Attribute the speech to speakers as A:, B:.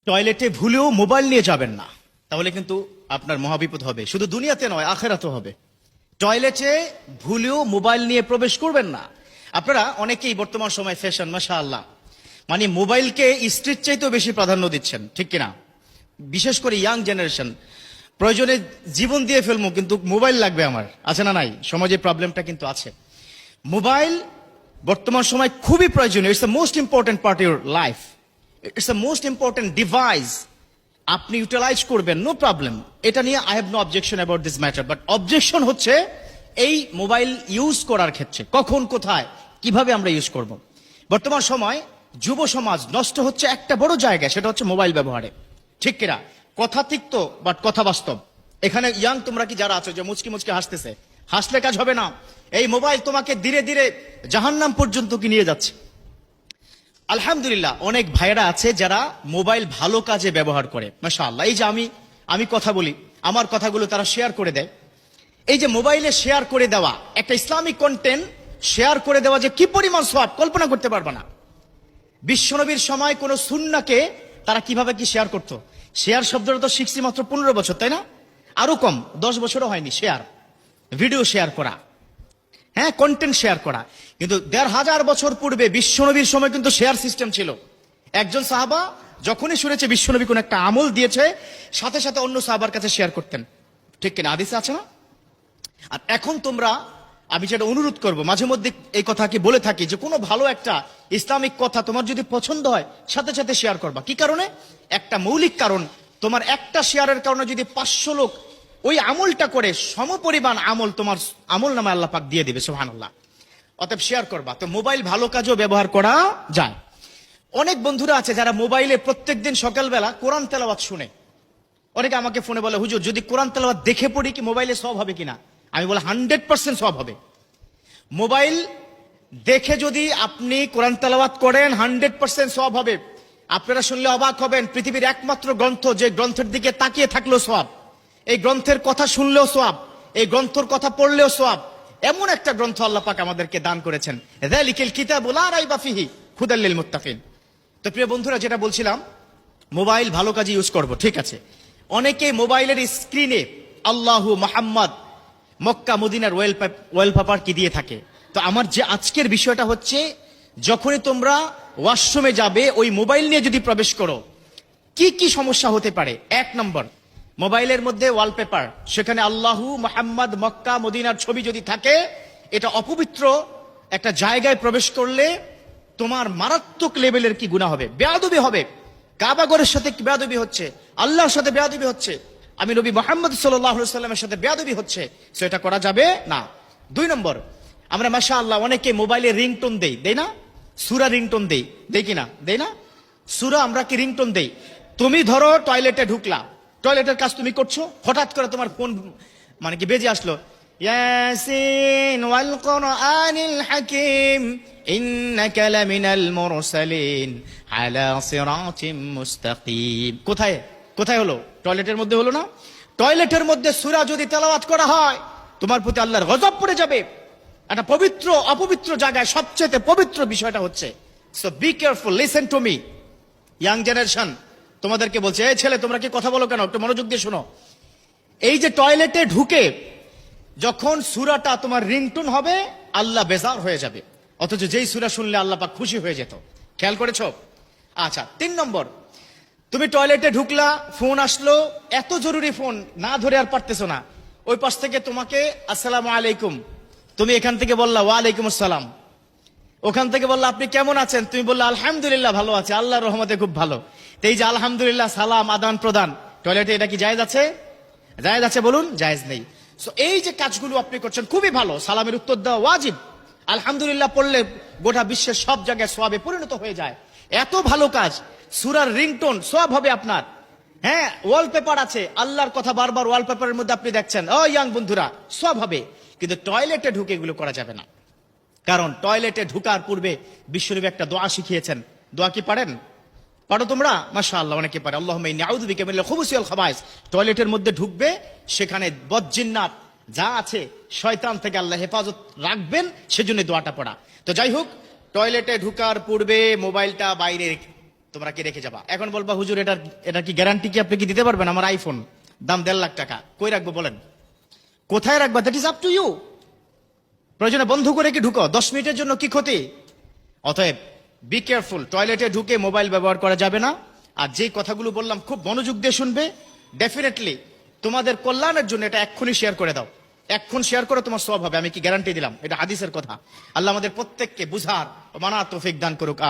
A: টয়লেটে ভুলেও মোবাইল নিয়ে যাবেন না, তাহলে কিন্তু আপনার মহাবিপদ হবে। শুধু দুনিয়াতে নয়, আখেরাতেও হবে। টয়লেটে ভুলেও মোবাইল নিয়ে প্রবেশ করবেন না। আপনারা অনেকেই বর্তমান সময় ফ্যাশন, মাশাআল্লাহ, মানে মোবাইলকে স্ত্রীর চাইতেও বেশি প্রাধান্য দিচ্ছেন, ঠিক কিনা? বিশেষ করে ইয়াং জেনারেশন। প্রয়োজনে জীবন দিয়ে ফেলবো, কিন্তু মোবাইল লাগবে আমার, আছে না নাই? সমাজে প্রবলেমটা কিন্তু আছে। মোবাইল বর্তমান সময় খুবই প্রয়োজনীয়। It's the most important part of your life. It's the most important device. আপনি ইউটিলাইজ করবেন, নো প্রবলেম। এটা নিয়ে I have no objection about this matter. But objection হচ্ছে এই মোবাইল ইউজ করার ক্ষেত্রে, কখন, কোথায়, কিভাবে আমরা ইউজ করব। বর্তমান সময় যুব সমাজ নষ্ট হচ্ছে একটা বড় জায়গা, সেটা হচ্ছে মোবাইল ব্যবহারে, ঠিক কিনা? কথা তিক্ত বাট কথা বাস্তব। এখানে ইয়াং তোমরা কি যারা আছো যে মুচকি মুচকি হাসতেছে, হাসলে কাজ হবে না। এই মোবাইল তোমাকে ধীরে ধীরে জাহান্নাম পর্যন্ত কি নিয়ে যাচ্ছে। আলহামদুলিল্লাহ, অনেক ভাইয়েরা আছে যারা মোবাইল ভালো কাজে ব্যবহার করে, মাশাআল্লাহ। এই যে আমি কথা বলি, আমার কথাগুলো তারা শেয়ার করে দেয়। এই যে মোবাইলে শেয়ার করে দেওয়া, একটা ইসলামিক কন্টেন্ট শেয়ার করে দেওয়া, যে কি পরিমাণ সওয়াব কল্পনা করতে পারবে না। বিশ্বনবীর সময় কোন সুন্নাহকে তারা কিভাবে কি শেয়ার করতো। শেয়ার শব্দটা তো শিখছি মাত্র 15 বছর, তাই না? আরো কম, 10 বছরও হয়নি। শেয়ার, ভিডিও শেয়ার করা, হ্যাঁ, কন্টেন্ট শেয়ার করা। কিন্তু 1500 বছর পূর্বে বিশ্বনবীর সময় কিন্তু শেয়ার সিস্টেম ছিল। একজন সাহাবা যখনই শুনেছে বিশ্বনবী কোন একটা আমল দিয়েছে, সাথে সাথে অন্য সাহাবার কাছে শেয়ার করতেন, ঠিক কিনা? হাদিসে আছে না? আর এখন তোমরা, আমি যেটা অনুরোধ করব, মাঝে মধ্যে এই কথা কি বলে থাকি, যে কোনো ভালো একটা ইসলামিক কথা তোমার যদি পছন্দ হয়, সাথে সাথে শেয়ার করবা। কি কারণে? একটা মৌলিক কারণ, তোমার একটা শেয়ারের কারণে যদি 500 লোক ওই আমলটা করে, সমপরিমাণ আমল তোমার আমল নামে আল্লাহ পাক দিয়ে দিবে, সুবহানাল্লাহ। অতএব শেয়ার করবা। তো মোবাইল ভালো কাজেও ব্যবহার করা যায়। অনেক বন্ধুরা আছে যারা মোবাইলে প্রত্যেকদিন সকালবেলা কোরআন তেলাওয়াত শুনে। অনেকে আমাকে ফোনে বলে, হুজুর যদি কোরআন তেলাওয়াত দেখে পড়ি কি মোবাইলে সওয়াব হবে কিনা? আমি বলি 100% সওয়াব হবে। মোবাইল দেখে যদি আপনি কোরআন তেলাওয়াত করেন 100% সওয়াব হবে। আপনারা শুনলে অবাক হবেন, পৃথিবীর একমাত্র গ্রন্থ যে গ্রন্থের দিকে তাকিয়ে থাকলেও সওয়াব, এই গ্রন্থের কথা শুনলেও সওয়াব, এই গ্রন্থর কথা পড়লেও সওয়াব, এমন একটা গ্রন্থ আল্লাহ পাক আমাদেরকে দান করেছেন। যালিকাল কিতাবু লা রাইবা ফিহি হুদাল লিল মুত্তাকিন। তো প্রিয় বন্ধুরা, যেটা বলছিলাম, মোবাইল ভালো কাজে ইউজ করব, ঠিক আছে। অনেকে মোবাইলের স্ক্রিনে আল্লাহু মুহাম্মদ, মক্কা মদিনার ওয়ালপেপার কি দিয়ে থাকে। তো আমার যে আজকের বিষয়টা হচ্ছে, যখনই তোমরা ওয়াশরুমে যাবে, ওই মোবাইল নিয়ে যদি প্রবেশ করো, কি কি সমস্যা হতে পারে। 1 নম্বর, মোবাইলের মধ্যে ওয়ালপেপার, সেখানে আল্লাহু মুহাম্মদ মক্কা মদিনার ছবি যদি থাকে, এটা অপবিত্র একটা জায়গায় প্রবেশ করলে তোমার মারাত্মক লেভেলের কি গুনাহ হবে, বেয়াদবি হবে। কাবাগরের সাথে বেয়াদবি হচ্ছে, আল্লাহর সাথে বেয়াদবি হচ্ছে, আমি নবী মুহাম্মদ সাল্লাল্লাহু আলাইহি ওয়াসাল্লামের সাথে বেয়াদবি হচ্ছে। সো এটা করা যাবে না। 2 নম্বর, আমরা মাশাআল্লাহ অনেকে মোবাইলে রিংটোন দেই না? সূরা রিংটোন দেই কিনা? দেই না? সূরা আমরা কি রিংটোন দেই? তুমি ধরো টয়লেটে ঢুকলা, টয়লেটের কাজ তুমি করছো, হঠাৎ করে তোমার ফোন মানে কি বেজে আসলো, ইয়াসিন ওয়াল কুরআনিল হাকিম ইন্নাকা লামিনাল মুরসালিন আলা সিরাতিম মুস্তাকিম। কোথায় কোথায় হলো? টয়লেটের মধ্যে হলো না? টয়লেটের মধ্যে সূরা যদি তেলাওয়াত করা হয়, তোমার প্রতি আল্লাহর গজব পড়ে যাবে। একটা পবিত্র অপবিত্র জায়গায় সবচেয়ে পবিত্র বিষয়টা হচ্ছে। So be careful, listen to me, young generation. তোমাদেরকে বলছে, এই ছেলে তোমরা কি কথা বলো কেন? একটু মনোযোগ দিয়ে শোনো। এই যে টয়লেটে ঢুকে যখন সূরাটা তোমার রিংটোন হবে, আল্লাহ বেজার হয়ে যাবে। অথচ যেই সূরা শুনলে আল্লাহ পাক খুশি হয়ে যেত। খেয়াল করেছো? আচ্ছা, 3 নম্বর, তুমি টয়লেটে ঢুকলা, ফোন আসলো, এত জরুরি ফোন, না ধরে আর পারতেছো না। ওই পাশ থেকে তোমাকে আসসালামু আলাইকুম, তুমি এখান থেকে বললা ওয়ালাইকুম আসসালাম। ওখান থেকে বললা আপনি কেমন আছেন, তুমি বললা আলহামদুলিল্লাহ ভালো আছে, আল্লাহর রহমতে খুব ভালো। তো এই যে আলহামদুলিল্লাহ সালাম আদান প্রদান টয়লেটে, এটা কি জায়েজ আছে? জায়েজ আছে? বলুন, জায়েজ নেই। সো এই যে কাজগুলো আপনি করছেন খুবই ভালো। সালামের উত্তর দেওয়া ওয়াজিব। আলহামদুলিল্লাহ পড়লে গোটা বিশ্বের সব জায়গায় সওয়াবে পরিণত হয়ে যায়। এত ভালো কাজ। সূরার রিংটোন সওয়াব হবে আপনার। হ্যাঁ, ওয়ালপেপার আছে, আল্লাহর কথা বারবার ওয়ালপেপারের মধ্যে আপনি দেখছেন, ও ইয়াং বন্ধুরা, সওয়াব হবে। কিন্তু টয়লেটে ঢুকে এগুলো করা যাবে না। কারণ টয়লেটে ঢুকার পূর্বে বিশ্বনবী একটা দোয়া শিখিয়েছেন। দোয়া কি পারেন? পারো তোমরা? মাশাআল্লাহ, অনেকে পারে। আল্লাহুম্মা ইন্নী আউযু বিকা মিনাল খুবুসি ওয়াল খাবায়েস। টয়লেটের মধ্যে ঢুকবে, সেখানে বদজিন্নাত যা আছে, শয়তান থেকে আল্লাহ হেফাজত রাখবেন, সেজন্য দোয়াটা পড়া। তো যাই হোক, টয়লেটে ঢুকার পূর্বে মোবাইলটা বাইরে তোমরা কি রেখে যাবা। এখন বলবা হুজুর এটা কি গ্যারান্টি কি আপনি কি দিতে পারবেন? আমার আইফোন দাম 1.5 লাখ টাকা, কই রাখবো বলেন, কোথায় রাখবা, that is up to you. প্রয়োজনে বন্ধ করে কি ঢুকো, 10 মিনিটের জন্য কি ক্ষতি। অতএব বি কেয়ারফুল, টয়লেটে ঢুকে মোবাইল ব্যবহার করা যাবে না। আর যেই কথাগুলো বললাম খুব মনোযোগ দিয়ে শুনবে, ডেফিনেটলি তোমাদের কল্যাণের জন্য এটা এক্ষুনি শেয়ার করে দাও, এক্ষুন শেয়ার করে তোমার সওয়াব হবে, আমি কি গ্যারান্টি দিলাম, এটা হাদিসের কথা। আল্লাহ আমাদের প্রত্যেককে বুঝার ও মানার তৌফিক দান করুক।